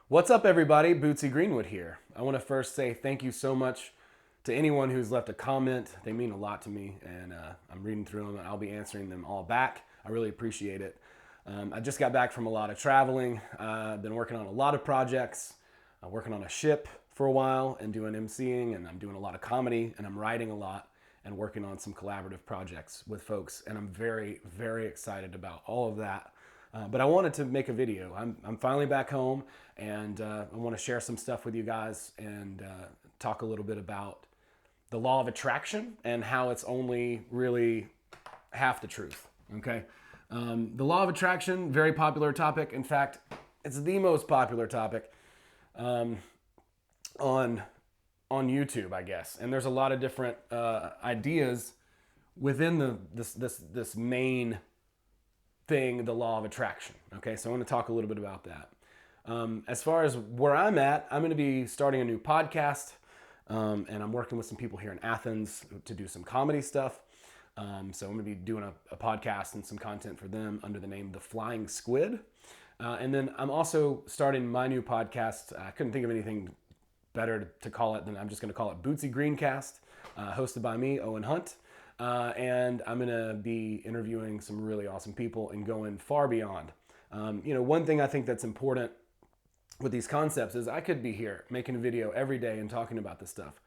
What's up, everybody? Bootsy Greenwood here. I want to first say thank you so much to anyone who's left a comment. They mean a lot to me, and I'm reading through them, and I'll be answering them all back. I really appreciate it. I just got back from a lot of traveling. I've been working on a lot of projects. I'm working on a ship for a while and doing emceeing, and I'm doing a lot of comedy, and I'm writing a lot and working on some collaborative projects with folks, and I'm very, very excited about all of that. But I wanted to make a video. I'm finally back home, and I want to share some stuff with you guys and talk a little bit about the law of attraction and how it's only really half the truth. Okay, the law of attraction, very popular topic. In fact, it's the most popular topic on YouTube, I guess. And there's a lot of different ideas within this main thing, the law of attraction. Okay, so I want to talk a little bit about that. As far as where I'm at, I'm going to be starting a new podcast, and I'm working with some people here in Athens to do some comedy stuff. So I'm going to be doing a podcast and some content for them under the name The Flying Squid. And then I'm also starting my new podcast. I couldn't think of anything better to call it than I'm just going to call it Bootsy Greencast, hosted by me, Owen Hunt. And I'm going to be interviewing some really awesome people and going far beyond. One thing I think that's important with these concepts is I could be here making a video every day and talking about this stuff.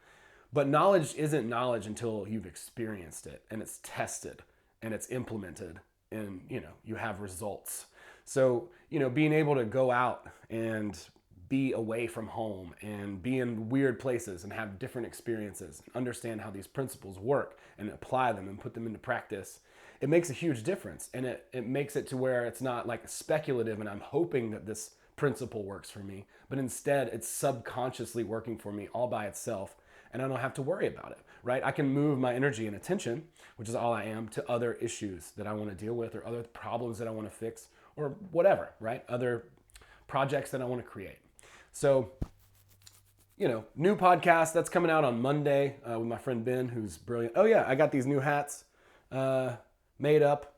But knowledge isn't knowledge until you've experienced it and it's tested and it's implemented and, you have results. So, being able to go out and be away from home and be in weird places and have different experiences and understand how these principles work and apply them and put them into practice, it makes a huge difference. And it makes it to where it's not like speculative and I'm hoping that this principle works for me, but instead it's subconsciously working for me all by itself, and I don't have to worry about it, right? I can move my energy and attention, which is all I am, to other issues that I want to deal with or other problems that I want to fix or whatever, right? Other projects that I want to create. So, new podcast that's coming out on Monday with my friend Ben, who's brilliant. Oh yeah, I got these new hats made up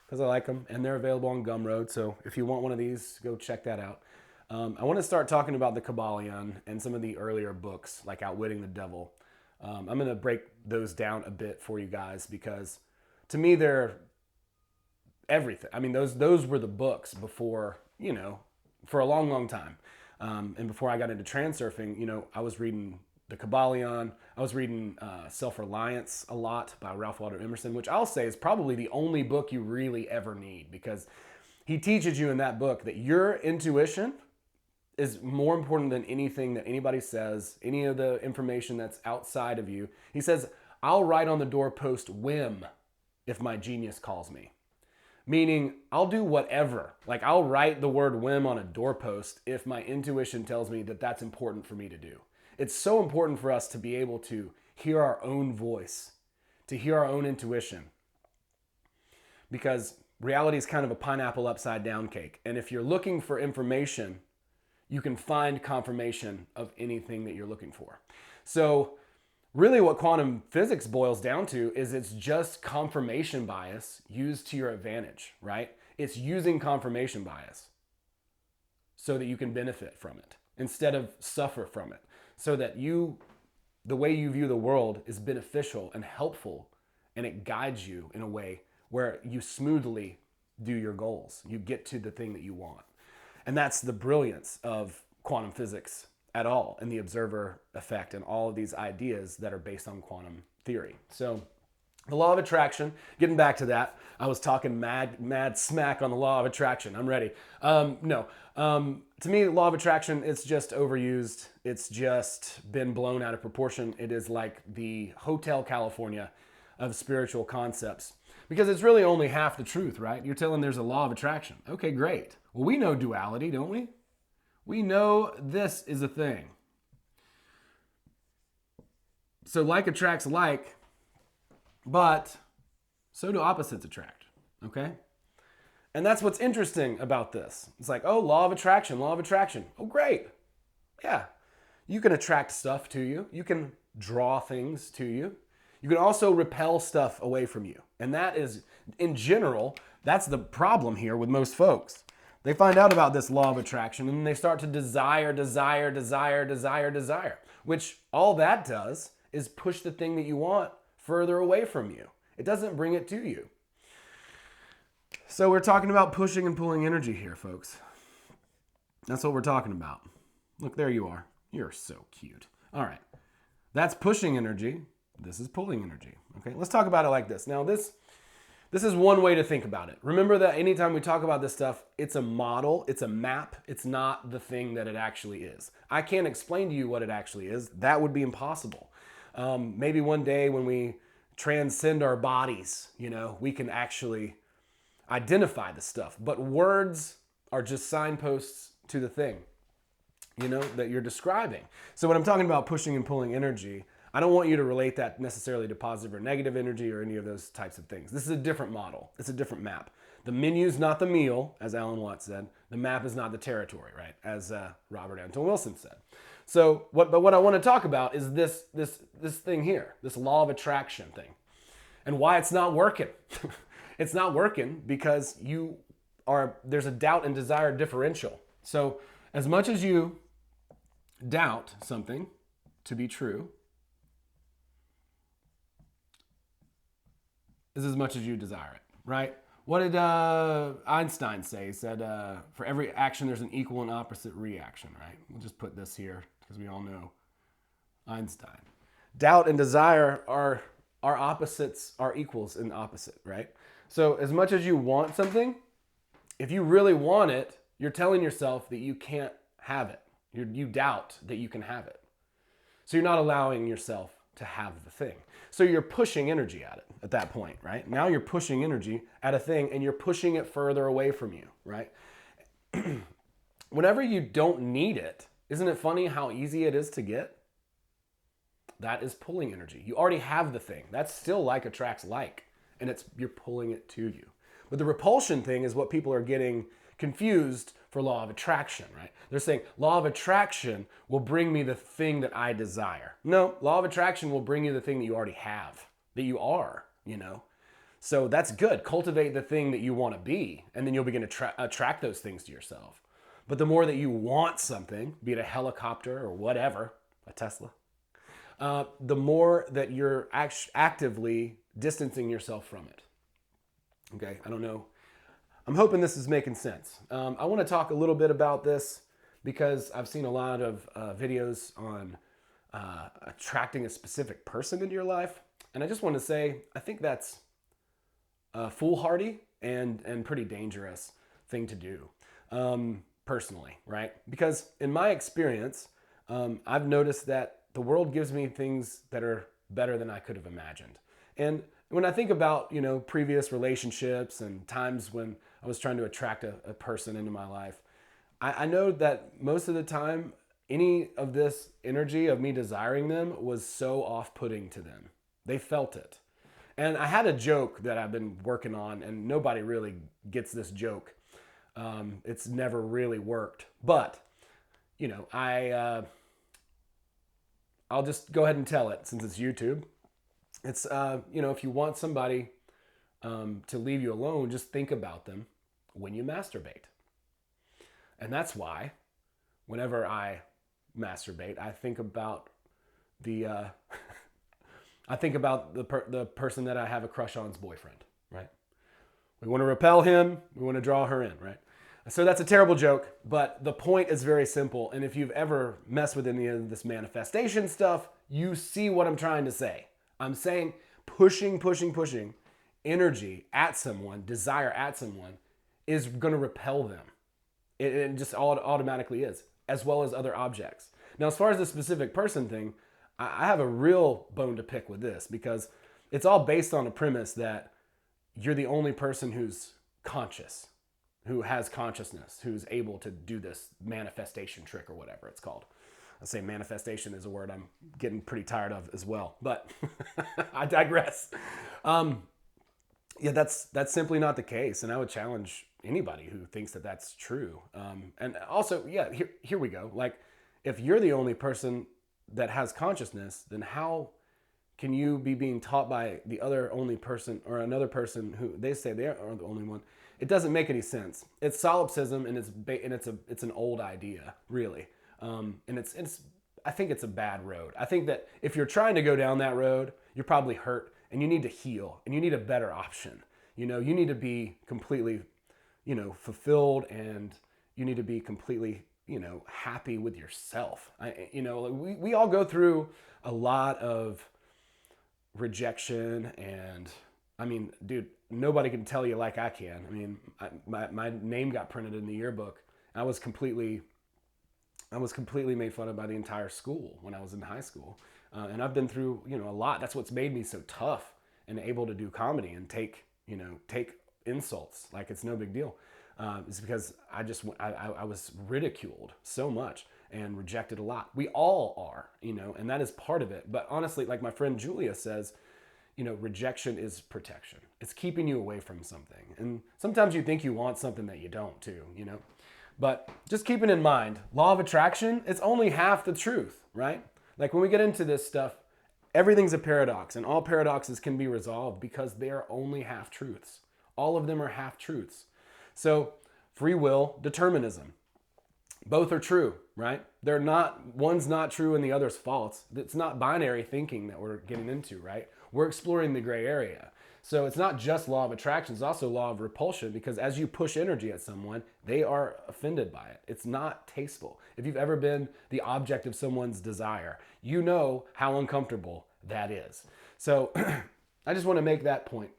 because I like them, and they're available on Gumroad. So if you want one of these, go check that out. I want to start talking about the Kabbalion and some of the earlier books, like Outwitting the Devil. I'm going to break those down a bit for you guys because, to me, they're everything. I mean, those were the books before, for a long, long time. And before I got into transurfing, I was reading the Kabbalion. I was reading Self-Reliance a lot by Ralph Waldo Emerson, which I'll say is probably the only book you really ever need, because he teaches you in that book that your intuition is more important than anything that anybody says, any of the information that's outside of you. He says, I'll write on the doorpost whim if my genius calls me. Meaning, I'll do whatever. Like, I'll write the word whim on a doorpost if my intuition tells me that that's important for me to do. It's so important for us to be able to hear our own voice, to hear our own intuition. Because reality is kind of a pineapple upside down cake. And if you're looking for information, you can find confirmation of anything that you're looking for. So, really what quantum physics boils down to is it's just confirmation bias used to your advantage, right? It's using confirmation bias so that you can benefit from it instead of suffer from it. So that the way you view the world is beneficial and helpful, and it guides you in a way where you smoothly do your goals. You get to the thing that you want. And that's the brilliance of quantum physics at all, and the observer effect and all of these ideas that are based on quantum theory. So the law of attraction, getting back to that, I was talking mad smack on the law of attraction. I'm ready. To me, the law of attraction, it's just overused. It's just been blown out of proportion. It is like the Hotel California of spiritual concepts, because it's really only half the truth, right? You're telling there's a law of attraction. Okay, great. Well, we know duality, don't we? We know this is a thing. So like attracts like, but so do opposites attract, okay? And that's what's interesting about this. It's like, oh, law of attraction, law of attraction. Oh, great. Yeah. You can attract stuff to you. You can draw things to you. You can also repel stuff away from you. And that is, in general, that's the problem here with most folks. They find out about this law of attraction and they start to desire, which all that does is push the thing that you want further away from you. It doesn't bring it to you. So we're talking about pushing and pulling energy here, folks. That's what we're talking about. Look, there you are. You're so cute. All right. That's pushing energy. This is pulling energy. Okay, let's talk about it like this. Now, this is one way to think about it. Remember that anytime we talk about this stuff, it's a model, it's a map, it's not the thing that it actually is. I can't explain to you what it actually is. That would be impossible. Maybe one day when we transcend our bodies, we can actually identify the stuff. But words are just signposts to the thing, that you're describing. So when I'm talking about pushing and pulling energy, I don't want you to relate that necessarily to positive or negative energy or any of those types of things. This is a different model. It's a different map. The menu's not the meal, as Alan Watts said. The map is not the territory, right? As Robert Anton Wilson said. So, what I want to talk about is this thing here, this law of attraction thing, and why it's not working. It's not working because there's a doubt and desire differential. So, as much as you doubt something to be true, is as much as you desire it, right? What did Einstein say? He said, for every action, there's an equal and opposite reaction, right? We'll just put this here because we all know Einstein. Doubt and desire are opposites, are equals and opposite, right? So as much as you want something, if you really want it, you're telling yourself that you can't have it. You doubt that you can have it. So you're not allowing yourself to have the thing. So you're pushing energy at it at that point, right? Now you're pushing energy at a thing and you're pushing it further away from you, right? Whenever you don't need it, isn't it funny how easy it is to get? That is pulling energy. You already have the thing. That's still like attracts like, and you're pulling it to you. But the repulsion thing is what people are getting confused for law of attraction, right? They're saying law of attraction will bring me the thing that I desire. No, law of attraction will bring you the thing that you already have, that you are, So that's good. Cultivate the thing that you want to be, and then you'll begin to attract those things to yourself. But the more that you want something, be it a helicopter or whatever, a Tesla, the more that you're actively distancing yourself from it. Okay, I don't know. I'm hoping this is making sense. I want to talk a little bit about this because I've seen a lot of videos on attracting a specific person into your life. And I just want to say, I think that's a foolhardy and pretty dangerous thing to do, personally, right? Because in my experience, I've noticed that the world gives me things that are better than I could have imagined. And when I think about, previous relationships and times when I was trying to attract a person into my life, I know that most of the time, any of this energy of me desiring them was so off-putting to them. They felt it. And I had a joke that I've been working on, and nobody really gets this joke. It's never really worked. But, I'll just go ahead and tell it since it's YouTube. It's, if you want somebody to leave you alone, just think about them when you masturbate. And that's why whenever I masturbate, I think about the person that I have a crush on's boyfriend, right? We want to repel him. We want to draw her in, right? So that's a terrible joke, but the point is very simple. And if you've ever messed with any of this manifestation stuff, you see what I'm trying to say. I'm saying pushing energy at someone, desire at someone, is going to repel them. It just automatically is, as well as other objects. Now, as far as the specific person thing, I have a real bone to pick with this because it's all based on a premise that you're the only person who's conscious, who has consciousness, who's able to do this manifestation trick or whatever it's called. I say manifestation is a word I'm getting pretty tired of as well, but I digress. That's simply not the case, and I would challenge anybody who thinks that that's true. And also, here we go. Like, if you're the only person that has consciousness, then how can you be being taught by the other only person or another person who they say they are the only one? It doesn't make any sense. It's solipsism, and it's an old idea, really. And I think it's a bad road. I think that if you're trying to go down that road, you're probably hurt and you need to heal and you need a better option. You need to be completely, fulfilled, and you need to be completely, happy with yourself. We all go through a lot of rejection, and I mean, dude, nobody can tell you like I can. I mean, my name got printed in the yearbook. I was completely made fun of by the entire school when I was in high school. And I've been through, a lot. That's what's made me so tough and able to do comedy and take insults like it's no big deal. It's because I was ridiculed so much and rejected a lot. We all are, and that is part of it. But honestly, like my friend Julia says, rejection is protection. It's keeping you away from something. And sometimes you think you want something that you don't too, But just keeping in mind, law of attraction, it's only half the truth, right? Like when we get into this stuff, everything's a paradox, and all paradoxes can be resolved because they are only half truths. All of them are half truths. So free will, determinism, both are true, right? One's not true and the other's false. It's not binary thinking that we're getting into, right? We're exploring the gray area. So it's not just law of attraction, it's also law of repulsion, because as you push energy at someone, they are offended by it. It's not tasteful. If you've ever been the object of someone's desire, you know how uncomfortable that is. So I just want to make that point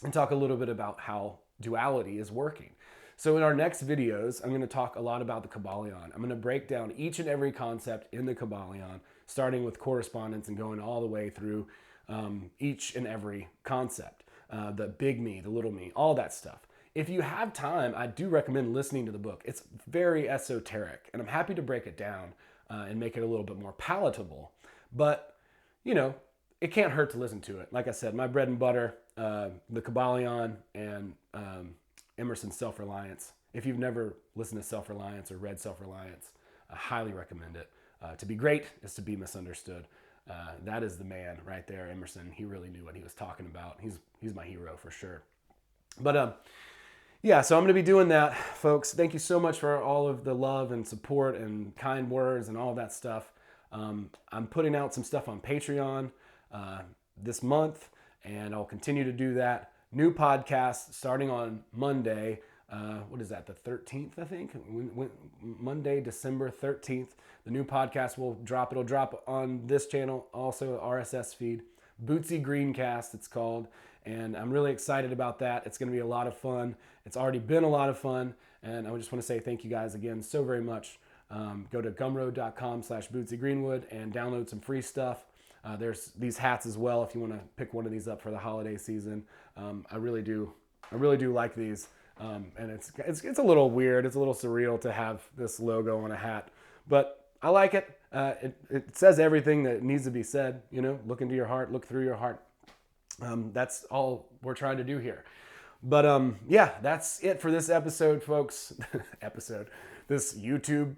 and talk a little bit about how duality is working. So in our next videos, I'm going to talk a lot about the Kybalion. I'm going to break down each and every concept in the Kybalion, starting with correspondence and going all the way through each and every concept, the big me, the little me, all that stuff. If you have time, I do recommend listening to the book. It's very esoteric, and I'm happy to break it down and make it a little bit more palatable. But, it can't hurt to listen to it. Like I said, my bread and butter, the Kybalion and Emerson's Self-Reliance. If you've never listened to Self-Reliance or read Self-Reliance, I highly recommend it. To be great is to be misunderstood. That is the man right there, Emerson. He really knew what he was talking about. He's my hero for sure. But yeah, so I'm going to be doing that, folks. Thank you so much for all of the love and support and kind words and all that stuff. I'm putting out some stuff on Patreon this month, and I'll continue to do that. New podcast starting on Monday. What is that? The 13th, I think. Monday, December 13th. The new podcast will drop. It'll drop on this channel, also RSS feed. Bootsy Greencast, it's called. And I'm really excited about that. It's going to be a lot of fun. It's already been a lot of fun. And I just want to say thank you guys again so very much. Go to gumroad.com/Bootsy Greenwood and download some free stuff. There's these hats as well if you want to pick one of these up for the holiday season. I really do like these. And it's a little weird. It's a little surreal to have this logo on a hat, but I like it. It says everything that needs to be said. Look into your heart, look through your heart. That's all we're trying to do here. But yeah, that's it for this episode, folks. This YouTube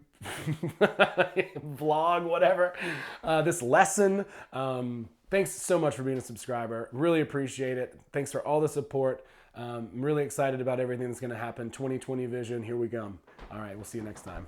vlog, whatever. This lesson. Thanks so much for being a subscriber. Really appreciate it. Thanks for all the support. I'm really excited about everything that's going to happen. 2020 vision. Here we go. All right. We'll see you next time.